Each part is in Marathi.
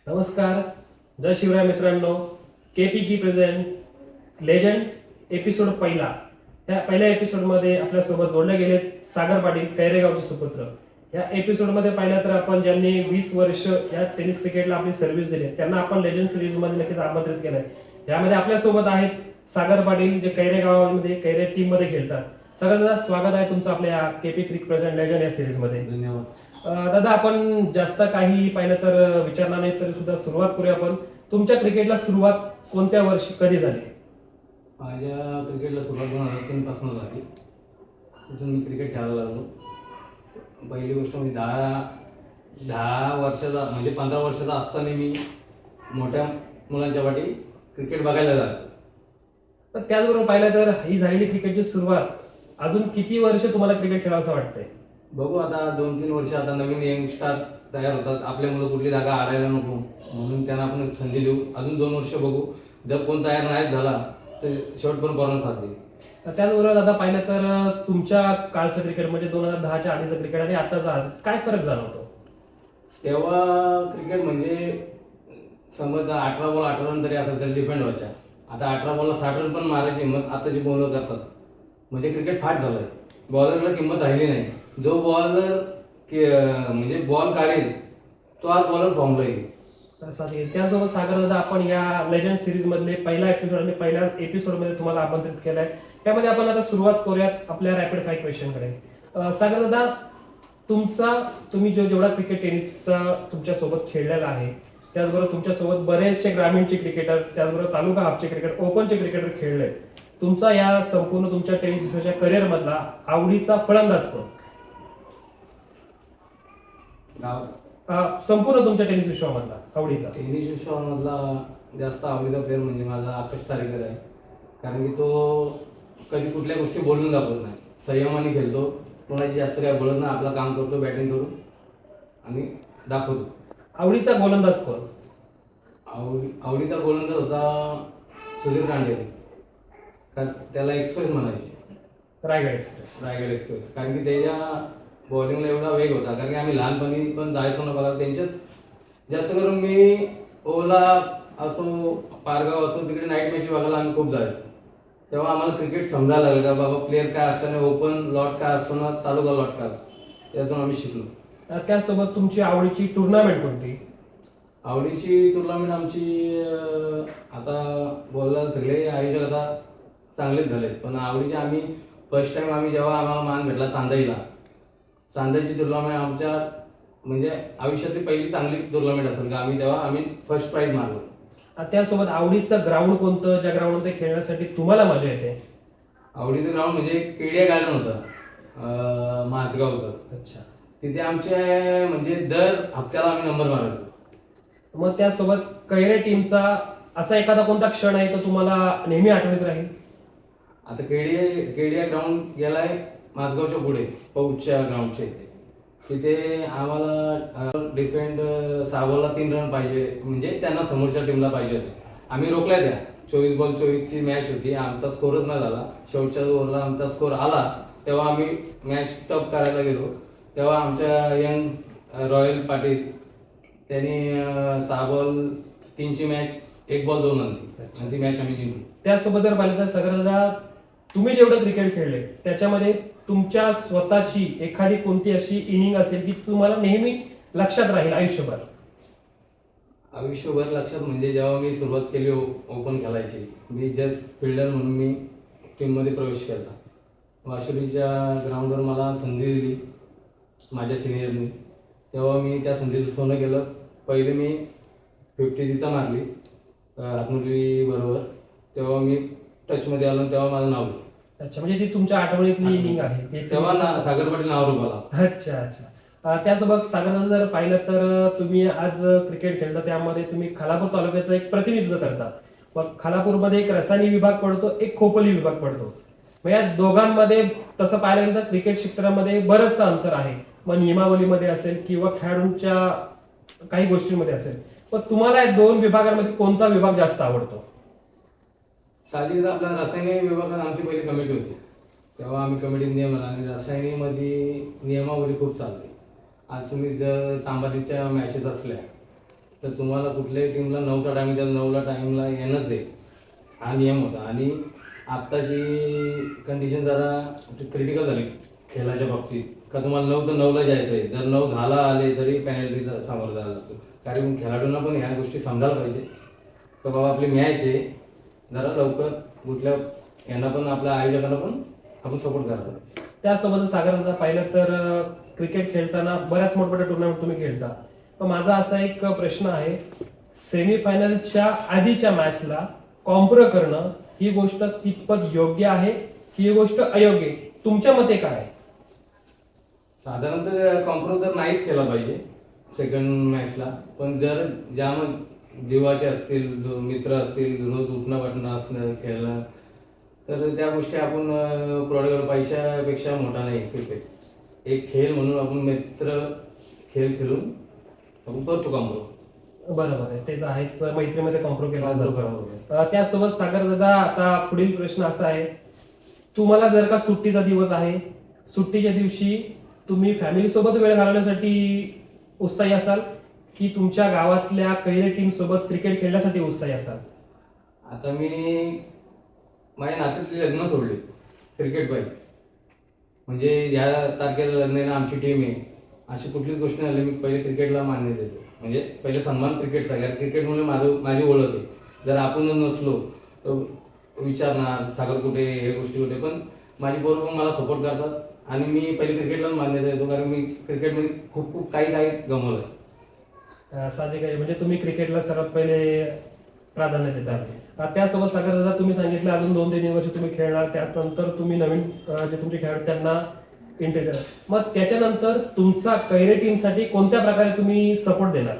नमस्कार. जय शिवराय मित्रांनो. केपी की प्रेझेंट लेजंड एपिसोड पहिला. या पहिल्या एपिसोडमध्ये आपल्यासोबत जोडले गेले सागर पाटील, कैरेगावचे सुपुत्र. या एपिसोडमध्ये पाहिलं तर आपण ज्यांनी 20 वर्ष या टेनिस क्रिकेटला आपली सर्व्हिस दिली त्यांना आपण लेजंड सिरीजमध्ये नक्कीच आमंत्रित केलंय. यामध्ये आपल्यासोबत आहेत सागर पाटील, जे कैरेगावमध्ये कैरे टीममध्ये खेळतात. सागर दादा, स्वागत आहे तुमचं आपल्या केपी क्रिक प्रेझेंट लेजंड या सिरीजमध्ये. धन्यवाद. दादा, आपण जास्त काही पाहिलं तर विचारणार नाही तरी सुद्धा सुरुवात करूया. आपण तुमच्या क्रिकेटला सुरुवात कोणत्या वर्षी कधी झाली? माझ्या क्रिकेटला सुरुवात 2003 पासून झाली. तिथून मी क्रिकेट खेळायला लागलो. पहिली गोष्ट म्हणजे दहा वर्षाचा म्हणजे 15 वर्षाचा असताना मी मोठ्या मुलांच्या वाटी क्रिकेट बघायला जायचो. पण त्याचबरोबर पाहिलं तर ही झालेली क्रिकेटची सुरुवात, अजून किती वर्ष तुम्हाला क्रिकेट खेळावंसं वाटतंय? बघू आता 2-3 वर्ष आता नवीन यंगस्टार तयार होतात. आपल्या मुलं कुठली जागा आडायला नको म्हणून त्यांना आपण एक संधी देऊ. अजून 2 वर्ष बघू. जर कोण तयार नाही झाला तर शेवटपर्यंत कॉर्नर साथ देईल. त्याचबरोबर दादा पाहिलं तर तुमच्या काळचं क्रिकेट म्हणजे 2010च्या आधीचं क्रिकेट आणि आताचा काय फरक जाणवतो? तेव्हा क्रिकेट म्हणजे समज 18 बॉल 18 रन तरी असेल तर डिपेंड व्हायच्या. आता 18 बॉलला 60 रन पण मारायची मग आताची बॉलर करतात. म्हणजे क्रिकेट फास्ट झालंय. बॉलरला किंमत राहिली नाही. जो बॉलर म्हणजे बॉल काढेल तो आज बॉलर फॉर्मला येईल. त्यासोबत सागर दादा, आपण या लेजंड सिरीज मधले पहिला एपिसोड आणि पहिल्या एपिसोडमध्ये तुम्हाला आमंत्रित केलंय. त्यामध्ये आपण आता सुरुवात करूयात आपल्या रॅपिड फायर क्वेश्चनकडे. सागर दादा, तुम्ही जेवढा क्रिकेट टेनिसचा तुमच्या सोबत खेळलेला आहे, त्याचबरोबर तुमच्यासोबत बरेचसे ग्रामीणचे क्रिकेटर, त्याचबरोबर तालुका हाफचे क्रिकेटर, ओपनचे क्रिकेटर खेळले. तुमचा या संपूर्ण तुमच्या टेनिसच्या करिअर मधला आवडीचा फलंदाज कोण? संपूर्ण तुमच्या टेनिस विश्वामधला आवडीचा? टेनिस विश्वामधला जास्त आवडीचा प्लेअर म्हणजे माझा आकाश तारेकर आहे. कारण की तो कधी कुठल्या गोष्टी बोलून दाखवत नाही. संयमाने खेळतो. कोणाची जास्त काय बोलत नाही. आपलं काम करतो बॅटिंग करून आणि दाखवतो. आवडीचा गोलंदाज कोण? आवडीचा गोलंदाज होता सुधीर कांडे. त्याला एक्सप्रेस म्हणायचे. रायगड एक्सप्रेस. रायगड एक्सप्रेस. कारण की त्याच्या बॉलिंगला एवढा वेग होता. कारण की आम्ही लहानपणी पण जायचो ना बघा त्यांच्याच. जास्त करून मी ओला असो पारगाव असो तिकडे नाईट मॅच बघायला आम्ही खूप जायचो. तेव्हा आम्हाला क्रिकेट समजायला लागलं का बाबा प्लेअर काय असतं ना, ओपन लॉट काय असतो ना, तालुका लॉट काय असतो. त्यातून आम्ही शिकलो. त्यासोबत तुमची आवडीची टुर्नामेंट कोणती? आवडीची टुर्नामेंट आमची आता बोलला सगळे आयुष्यात आता चांगलेच झाले. पण आवडीचे आम्ही फर्स्ट टाइम आम्ही जेव्हा आम्हाला मान भेटला चांदाईची टुर्नामेंट आमच्या म्हणजे आयुष्यातली पहिली चांगली टुर्नामेंट असेल का आम्ही फर्स्ट प्राइज मारलो. त्यासोबत आवडीचं ग्राउंड कोणतं, ज्या ग्राउंडमध्ये खेळण्यासाठी तुम्हाला मजा येते? आवडीचं ग्राउंड म्हणजे केडिया गार्डन होतं माझगावचं. अच्छा. तिथे आमचे म्हणजे दर हप्त्याला आम्ही नंबर मारायचो. मग त्यासोबत कैरे टीमचा असा एखादा कोणता क्षण आहे तो तुम्हाला नेहमी आठवणीत राहील? आता केडिया ग्राउंड गेलाय माझगावच्या पुढे पौचच्या ग्राउंडच्या इथे. तिथे आम्हाला डिफेंड 6 बॉलला 3 रन पाहिजे म्हणजे त्यांना समोरच्या टीमला पाहिजे होते. आम्ही रोखल्या त्या 24 बॉल 24ची मॅच होती. आमचा स्कोरच नाही झाला. शेवटच्या ओव्हरला आमचा स्कोर आला तेव्हा आम्ही मॅच टफ करायला गेलो. तेव्हा आमच्या यंग रॉयल पाटील त्यांनी 6 बॉल 3ची मॅच 1 बॉल 2 आणली आणि ती मॅच आम्ही जिंकलो. त्यासोबत जर पाहिलं तर सगळ्यांना तुम्ही जेवढं क्रिकेट खेळले त्याच्यामध्ये तुमच्या स्वतःची एखादी कोणती अशी इनिंग असेल की तुम्हाला नेहमी लक्षात राहील आयुष्यभर? आयुष्यभर लक्षात म्हणजे जेव्हा मी सुरुवात केली ओपन खेळायची, मी जस्ट फिल्डर म्हणून मी टीममध्ये प्रवेश केला. वाशुरीच्या ग्राउंडवर मला संधी दिली माझ्या सिनियरनी. तेव्हा मी त्या संधीचं सोनं केलं. पहिले मी 50 तिथं मारली हातमुरली बरोबर. तेव्हा मी टचमध्ये आलो तेव्हा माझं नाव. अच्छा, म्हणजे ती तुमच्या आठवणीतली इनिंग आहे तेव्हा सागर पाटील नाव रूपाला. अच्छा अच्छा. त्यासोबत सागर जर पाहिलं तर तुम्ही आज क्रिकेट खेळता त्यामध्ये तुम्ही खालापूर तालुक्याचं एक प्रतिनिधित्व करतात. मग खालापूरमध्ये एक रसायनी विभाग पडतो, एक खोपोली विभाग पडतो. मग या दोघांमध्ये तसं पाहायला गेलं तर क्रिकेट क्षेत्रामध्ये बरंचसं अंतर आहे. मग नियमावलीमध्ये असेल किंवा खेळाडूंच्या काही गोष्टींमध्ये असेल. पण तुम्हाला या 2 विभागांमध्ये कोणता विभाग जास्त आवडतो? साहजिकच आपल्या रासायनिक विभागात आमची पहिली कमिटी होती. तेव्हा आम्ही कमिटीत नियम आणि रासायनिकमध्ये नियमावली खूप चालते. आज तुम्ही जर तांबाटीच्या मॅचेस असल्या तर तुम्हाला कुठल्याही टीमला 9चा टायमिंग द्याल, 9ला टायमिंगला येणंच आहे, हा नियम होता. आणि आत्ताची कंडिशन जरा क्रिटिकल झाली खेळाच्या बाबतीत, का तुम्हाला 9 तर 9ला जायचं आहे. जर 9-10ला आले तरी पेनल्टीचा सामोरं जायला लागतो. कारण खेळाडूंना पण ह्या गोष्टी समजायला पाहिजे का बाबा आपली मॅच आहे, जरा लवकर कुठल्या यांना पण आपल्या आयोजकांना पण आपण सपोर्ट करायला. त्यासोबत साधारणतः पाहिलं तर क्रिकेट खेळताना बऱ्याच मोठमोठ्या टुर्नामेंट तुम्ही खेळता. पण माझा असा एक प्रश्न आहे, सेमीफायनलच्या आधीच्या मॅचला कॉम्प्रो करणं ही गोष्ट कितपत योग्य आहे ही गोष्ट अयोग्य आहे? तुमच्या मते काय आहे? साधारणतः कॉम्प्रो तर नाहीच केला पाहिजे सेकंड मॅचला. पण जर ज्या जीवाचे असतील, मित्र असतील, रोज उठणं वाटणं असणं खेळणं, तर त्या गोष्टी आपण प्रोडक्ट पैशापेक्षा मोठा नाही क्रिकेट. एक खेळ म्हणून आपण मित्र खेळ खेळून आपण करतो कॉम्प्रो. बरोबर आहे, ते तर आहेच, मैत्रीमध्ये कॉम्प्रो केला जातो. बरोबर. त्यासोबत सागर दादा, आता पुढील प्रश्न असा आहे, तुम्हाला जर का सुट्टीचा दिवस आहे, सुट्टीच्या दिवशी तुम्ही फॅमिली सोबत वेळ घालवण्यासाठी उत्साही असाल की तुमच्या गावातल्या कैरे टीम सोबत क्रिकेट खेळण्यासाठी उत्साही असाल? आता मी माझ्या नात्यातली लग्न सोडली क्रिकेट पाहिजे, म्हणजे या तारखेला लग्न आहे ना आमची टीम आहे, अशी कुठलीच गोष्ट नाही आली. मी पहिले क्रिकेटला मान्य देतो, म्हणजे पहिले सन्मान क्रिकेटचा. कारण क्रिकेटमुळे माझी ओळख आहे. जर आपण नसलो तर विचारणार सागर कुठे, हे गोष्टी कुठे, पण माझी पोरं पण मला सपोर्ट करतात. आणि मी पहिले क्रिकेटला मान्यता देतो, कारण मी क्रिकेटमध्ये खूप काही गमवलं. साहजिक आहे, म्हणजे तुम्ही क्रिकेटला सर्वात पहिले प्राधान्य देता. त्यासोबत सागर दादा, तुम्ही सांगितलं अजून 2-3 वर्ष तुम्ही खेळणार, त्यानंतर तुम्ही नवीन जे तुमचे खेळाडू त्यांना एंट्री देणार. मग त्याच्यानंतर तुमचा कैरे टीमसाठी कोणत्या प्रकारे तुम्ही सपोर्ट देणार?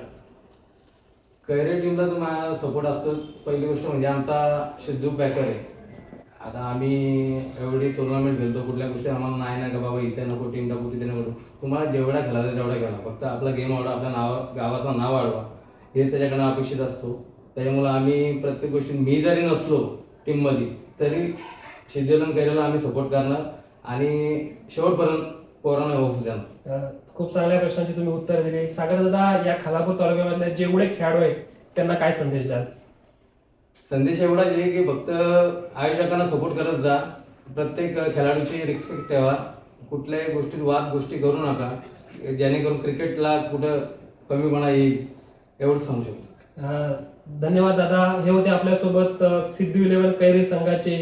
कैरे टीमला तर माझा सपोर्ट असतो. पहिली गोष्ट म्हणजे आमचा सिद्धू पॅकर आहे. आता आम्ही एवढी टुर्नामेंट खेळतो, कुठल्या गोष्टी आम्हाला नाही का बाबा इथे नको, टीम टाकू तिथे नको. तुम्हाला जेवढा खेळायचा तेवढा खेळा, फक्त आपला गेम वाढवा, आपल्या गावाचं नाव वाढवा, हेच त्याच्याकडनं अपेक्षित असतो. त्याच्यामुळे आम्ही प्रत्येक गोष्टी, मी जरी नसलो टीममध्ये तरी सिद्धूला कैरेला आम्ही सपोर्ट करणार आणि शेवटपर्यंत पोरांना होऊच देणार. खूप चांगल्या प्रश्नांची तुम्ही उत्तर दिली. सागर दादा, या खालापूर तालुक्यामधले जेवढे खेळाडू आहेत त्यांना काय संदेश द्याल? संदेश एवढाच आहे की फक्त आयोजकांना सपोर्ट करत जा, प्रत्येक खेळाडूची रिस्पेक्ट ठेवा, कुठल्याही गोष्टीत गोष्टी करू नका, जेणेकरून क्रिकेटला कुठं कमीपणा येईल, एवढंच सांगू शकतो. धन्यवाद दादा. हे होते आपल्यासोबत सिद्धू 11 कैरे संघाचे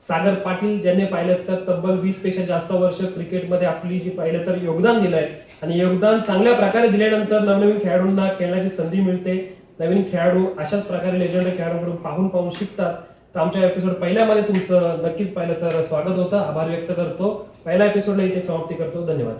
सागर पाटील, ज्यांनी पाहिलं तर तब्बल 20 पेक्षा जास्त वर्ष क्रिकेटमध्ये आपली जी पाहिलं तर योगदान दिलंय. आणि योगदान चांगल्या प्रकारे दिल्यानंतर नवनवीन खेळाडूंना खेळण्याची संधी मिळते. नवीन खेळाडू अशाच प्रकारे लेजंडरी खेळाडूंकडून पाहून शिकतात. तर आमच्या एपिसोड पहिल्यामध्ये तुमचं नक्कीच पाहिलं तर स्वागत होतं, आभार व्यक्त करतो. पहिल्या एपिसोडला इथे समाप्ती करतो. धन्यवाद.